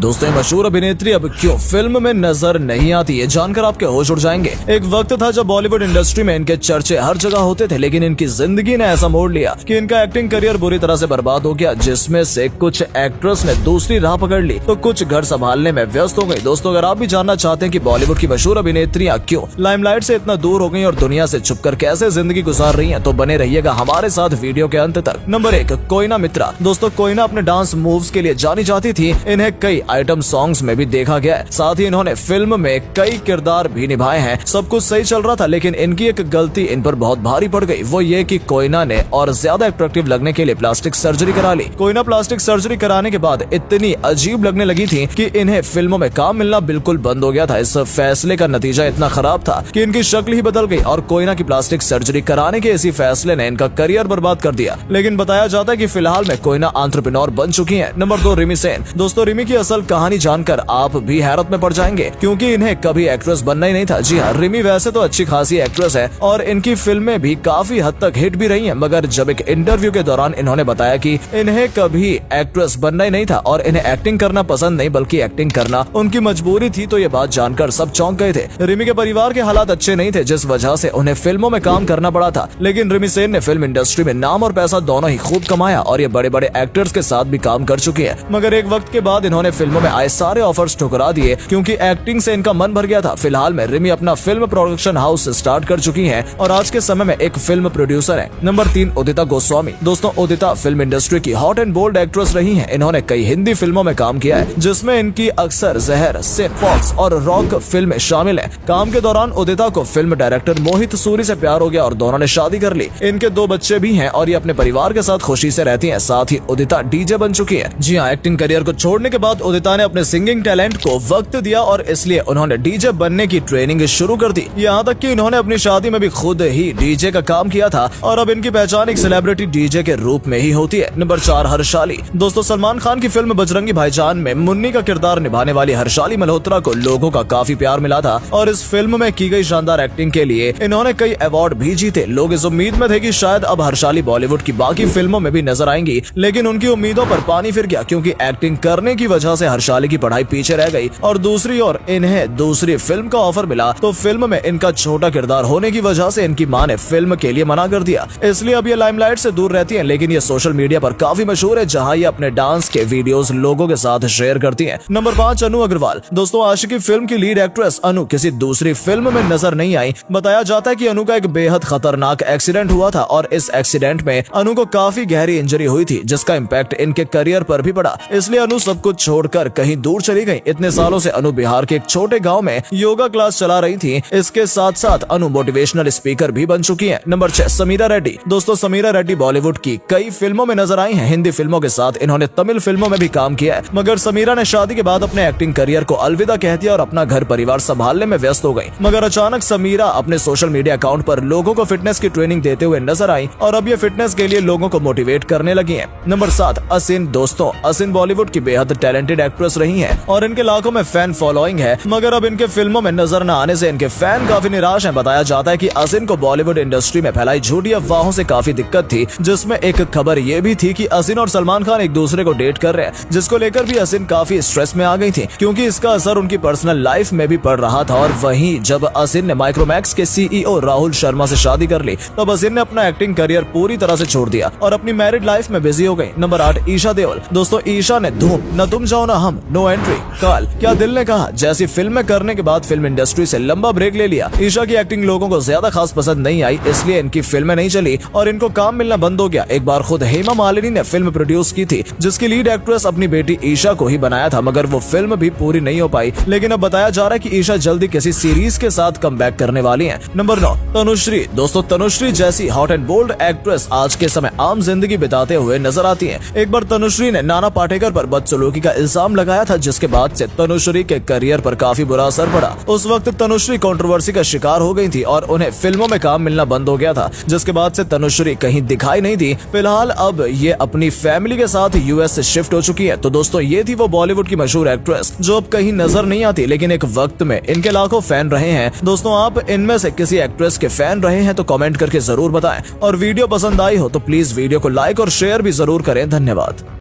दोस्तों ये मशहूर अभिनेत्री अब क्यों फिल्म में नजर नहीं आती है, जानकर आपके होश उड़ जाएंगे। एक वक्त था जब बॉलीवुड इंडस्ट्री में इनके चर्चे हर जगह होते थे, लेकिन इनकी जिंदगी ने ऐसा मोड़ लिया कि इनका एक्टिंग करियर बुरी तरह से बर्बाद हो गया, जिसमें से कुछ एक्ट्रेस ने दूसरी राह पकड़ ली तो कुछ घर संभालने में व्यस्त हो गई। दोस्तों अगर आप भी जानना चाहते हैं कि बॉलीवुड की मशहूर अभिनेत्रियां क्यों लाइमलाइट से इतना दूर हो गई और दुनिया से छुपकर कैसे जिंदगी गुजार रही है, तो बने रहिएगा हमारे साथ वीडियो के अंत तक। नंबर 1, कोयना मित्रा। दोस्तों कोयना अपने डांस मूव्स के लिए जानी जाती थी। इन्हें कई आइटम सॉन्ग्स में भी देखा गया है, साथ ही इन्होंने फिल्म में कई किरदार भी निभाए हैं। सब कुछ सही चल रहा था, लेकिन इनकी एक गलती इन पर बहुत भारी पड़ गई। वो ये कि कोयना ने और ज्यादा अट्रैक्टिव लगने के लिए प्लास्टिक सर्जरी करा ली। कोयना प्लास्टिक सर्जरी कराने के बाद इतनी अजीब लगने लगी थी कि इन्हें फिल्मों में काम मिलना बिल्कुल बंद हो गया था। इस फैसले का नतीजा इतना खराब था कि इनकी शक्ल ही बदल गई और कोयना की प्लास्टिक सर्जरी कराने के इसी फैसले ने इनका करियर बर्बाद कर दिया। लेकिन बताया जाता है कि फिलहाल में कोयना एंटरप्रेन्योर बन चुकी है। नंबर 2, रिमी सेन। दोस्तों रिमी की असल कहानी जानकर आप भी हैरत में पड़ जाएंगे, क्योंकि इन्हें कभी एक्ट्रेस बनना ही नहीं था। जी हाँ, रिमी वैसे तो अच्छी खासी एक्ट्रेस है और इनकी फिल्में भी काफी हद तक हिट भी रही हैं, मगर जब एक इंटरव्यू के दौरान इन्होंने बताया कि इन्हें कभी एक्ट्रेस बनना ही नहीं था और इन्हें एक्टिंग करना पसंद नहीं बल्कि एक्टिंग करना उनकी मजबूरी थी, तो ये बात जानकर सब चौंक गए थे। रिमी के परिवार के हालात अच्छे नहीं थे, जिस वजह से उन्हें फिल्मों में काम करना पड़ा था। लेकिन रिमी सेन ने फिल्म इंडस्ट्री में नाम और पैसा दोनों ही खूब कमाया और ये बड़े बड़े एक्टर्स के साथ भी काम कर चुकी है। मगर एक वक्त के बाद इन्होंने फिल्मों में आए सारे ऑफर्स ठुकरा दिए, क्योंकि एक्टिंग से इनका मन भर गया था। फिलहाल में रिमी अपना फिल्म प्रोडक्शन हाउस स्टार्ट कर चुकी हैं और आज के समय में एक फिल्म प्रोड्यूसर है। नंबर 3, उदिता गोस्वामी। दोस्तों उदिता फिल्म इंडस्ट्री की हॉट एंड बोल्ड एक्ट्रेस रही हैं। इन्होंने कई हिंदी फिल्मों में काम किया है, जिसमें इनकी अक्सर जहर, सिन, फॉक्स और रॉक फिल्में शामिल हैं। काम के दौरान उदिता को फिल्म डायरेक्टर मोहित सूरी से प्यार हो गया और दोनों ने शादी कर ली। इनके 2 बच्चे भी हैं और ये अपने परिवार के साथ खुशी से रहती हैं। साथ ही उदिता डीजे बन चुकी है। जी हाँ, एक्टिंग करियर को छोड़ने के बाद उदिता ने अपने सिंगिंग टैलेंट को वक्त दिया और इसलिए उन्होंने डीजे बनने की ट्रेनिंग शुरू कर दी। यहाँ तक कि इन्होंने अपनी शादी में भी खुद ही डीजे का काम किया था और अब इनकी पहचान एक सेलिब्रिटी डीजे के रूप में ही होती है। नंबर 4, हर्षाली। दोस्तों सलमान खान की फिल्म बजरंगी भाईजान में मुन्नी का किरदार निभाने वाली हर्षाली मल्होत्रा को लोगों का काफी प्यार मिला था और इस फिल्म में की गई शानदार एक्टिंग के लिए इन्होंने कई अवार्ड भी जीते। लोग इस उम्मीद में थे कि शायद अब हर्षाली बॉलीवुड की बाकी फिल्मों में भी नजर आएंगी, लेकिन उनकी उम्मीदों पर पानी फिर गया, क्योंकि एक्टिंग करने की वजह से हर्षाली की पढ़ाई पीछे रह गई और दूसरी ओर इन्हें दूसरी फिल्म का ऑफर मिला, तो फिल्म में इनका छोटा किरदार होने की वजह से इनकी मां ने फिल्म के लिए मना कर दिया। इसलिए अब ये लाइमलाइट से दूर रहती है, लेकिन ये सोशल मीडिया पर काफी मशहूर है, जहां ये अपने डांस के वीडियोस लोगों के साथ शेयर करती हैं। नंबर 5, अनु अग्रवाल। दोस्तों आशिकी फिल्म की लीड एक्ट्रेस अनु किसी दूसरी फिल्म में नजर नहीं आई। बताया जाता है कि अनु का एक बेहद खतरनाक एक्सीडेंट हुआ था और इस एक्सीडेंट में अनु को काफी गहरी इंजरी हुई थी, जिसका इम्पैक्ट इनके करियर पर भी पड़ा। इसलिए अनु सब कुछ छोड़कर कहीं दूर चली गई। इतने सालों से अनु बिहार के एक छोटे गांव में योगा क्लास चला रही थी। इसके साथ साथ अनु मोटिवेशनल स्पीकर भी बन चुकी है। नंबर 6, समीरा रेड्डी। दोस्तों समीरा रेड्डी बॉलीवुड की कई फिल्मों में नजर आई हैं। हिंदी फिल्मों के साथ इन्होंने तमिल फिल्मों में भी काम किया है, मगर समीरा ने शादी के बाद अपने एक्टिंग करियर को अलविदा कह दिया और अपना घर परिवार संभालने में व्यस्त हो गई। मगर अचानक समीरा अपने सोशल मीडिया अकाउंट पर लोगों को फिटनेस की ट्रेनिंग देते हुए नजर आई और अब ये फिटनेस के लिए लोगों को मोटिवेट करने लगी है। नंबर 7, असिन। दोस्तों असिन बॉलीवुड की बेहद टैलेंटेड एक्ट्रेस रही है और इनके लाखों में फैन फॉलोइंग है, मगर अब इनके फिल्मों में नजर न आने से इनके फैन काफी निराश हैं। बताया जाता है कि असिन को बॉलीवुड इंडस्ट्री में फैलाई झूठी अफवाहों से काफी दिक्कत थी, जिसमें एक खबर ये भी थी कि असिन और सलमान खान एक दूसरे को डेट कर रहे हैं, जिसको लेकर भी असिन काफी स्ट्रेस में आ गई थी, क्योंकि इसका असर उनकी पर्सनल लाइफ में भी पड़ रहा था। और वहीं जब असिन ने माइक्रोमैक्स के सीईओ राहुल शर्मा से शादी कर ली, तब असिन ने अपना एक्टिंग करियर पूरी तरह से छोड़ दिया और अपनी मैरिड लाइफ में बिजी हो गई। नंबर 8, ईशा देओल। दोस्तों ईशा ने धूम, न तुम जाओ न हम, नो एंट्री, काल, क्या दिल ने कहा जैसी फिल्में करने के बाद फिल्म इंडस्ट्री से लंबा ब्रेक ले लिया। ईशा की एक्टिंग लोगों को ज्यादा खास पसंद नहीं आई, इसलिए इनकी फिल्में नहीं चली और इनको काम मिलना बंद हो गया। एक बार खुद हेमा मालिनी ने फिल्म प्रोड्यूस की थी, जिसकी लीड एक्ट्रेस अपनी बेटी ईशा को ही बनाया था, मगर वो फिल्म भी पूरी नहीं हो पाई। लेकिन अब बताया जा रहा है कि ईशा जल्दी किसी सीरीज के साथ कमबैक करने वाली हैं। नंबर 9, तनुश्री। दोस्तों तनुश्री जैसी हॉट एंड बोल्ड एक्ट्रेस आज के समय आम जिंदगी बिताते हुए नजर आती है। एक बार तनुश्री ने नाना पाटेकर पर बदसलूकी का इल्जाम लगाया था, जिसके बाद से तनुश्री के करियर पर काफी बुरा असर पड़ा। उस वक्त तनुश्री कंट्रोवर्सी का शिकार हो गई थी और उन्हें फिल्मों में काम मिलना बंद हो गया था, जिसके बाद से तनुश्री कहीं दिखाई नहीं दी। फिलहाल अब ये अपनी फैमिली के साथ यूएस से शिफ्ट हो चुकी है। तो दोस्तों ये थी वो बॉलीवुड की मशहूर एक्ट्रेस जो अब कहीं नजर नहीं आती, लेकिन एक वक्त में इनके लाखों फैन रहे हैं। दोस्तों आप इनमें से किसी एक्ट्रेस के फैन रहे हैं तो कमेंट करके जरूर बताएं और वीडियो पसंद आई हो तो प्लीज वीडियो को लाइक और शेयर भी जरूर करें। धन्यवाद।